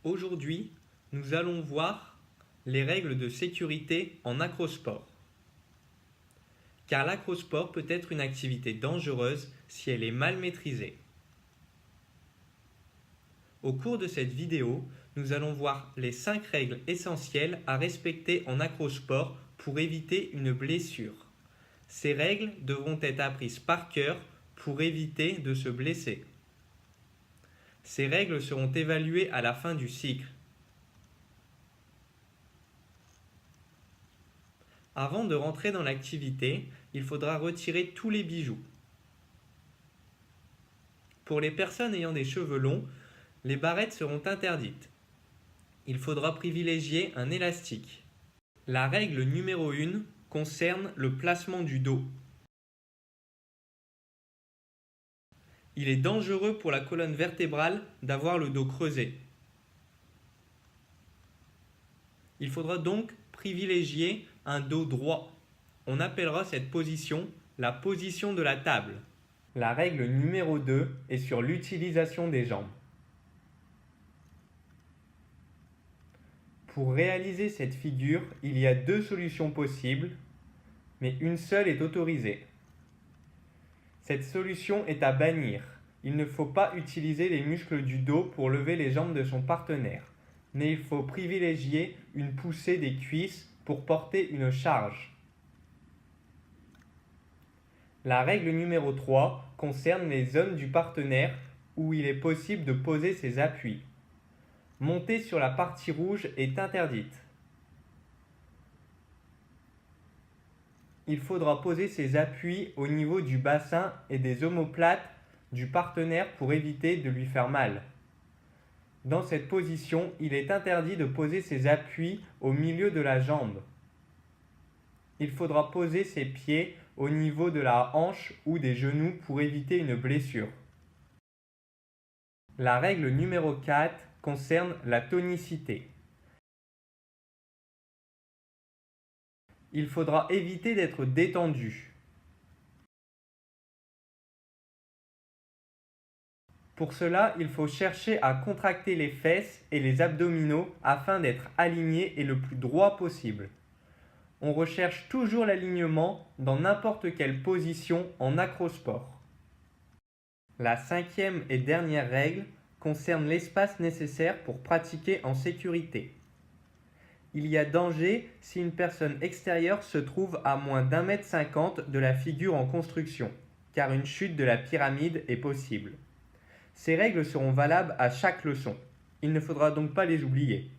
Aujourd'hui, nous allons voir les règles de sécurité en acrosport. Car l'acrosport peut être une activité dangereuse si elle est mal maîtrisée. Au cours de cette vidéo, nous allons voir les 5 règles essentielles à respecter en acrosport pour éviter une blessure. Ces règles devront être apprises par cœur pour éviter de se blesser. Ces règles seront évaluées à la fin du cycle. Avant de rentrer dans l'activité, il faudra retirer tous les bijoux. Pour les personnes ayant des cheveux longs, les barrettes seront interdites. Il faudra privilégier un élastique. La règle numéro 1 concerne le placement du dos. Il est dangereux pour la colonne vertébrale d'avoir le dos creusé. Il faudra donc privilégier un dos droit. On appellera cette position la position de la table. La règle numéro 2 est sur l'utilisation des jambes. Pour réaliser cette figure, il y a 2 solutions possibles, mais une seule est autorisée. Cette solution est à bannir. Il ne faut pas utiliser les muscles du dos pour lever les jambes de son partenaire, mais il faut privilégier une poussée des cuisses pour porter une charge. La règle numéro 3 concerne les zones du partenaire où il est possible de poser ses appuis. Monter sur la partie rouge est interdite. Il faudra poser ses appuis au niveau du bassin et des omoplates du partenaire pour éviter de lui faire mal. Dans cette position, il est interdit de poser ses appuis au milieu de la jambe. Il faudra poser ses pieds au niveau de la hanche ou des genoux pour éviter une blessure. La règle numéro 4 concerne la tonicité. Il faudra éviter d'être détendu. Pour cela, il faut chercher à contracter les fesses et les abdominaux afin d'être aligné et le plus droit possible. On recherche toujours l'alignement dans n'importe quelle position en acrosport. La 5e et dernière règle concerne l'espace nécessaire pour pratiquer en sécurité. Il y a danger si une personne extérieure se trouve à moins d'1,50 m de la figure en construction, car une chute de la pyramide est possible. Ces règles seront valables à chaque leçon. Il ne faudra donc pas les oublier,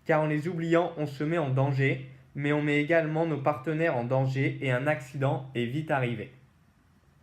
car en les oubliant, on se met en danger, mais on met également nos partenaires en danger et un accident est vite arrivé.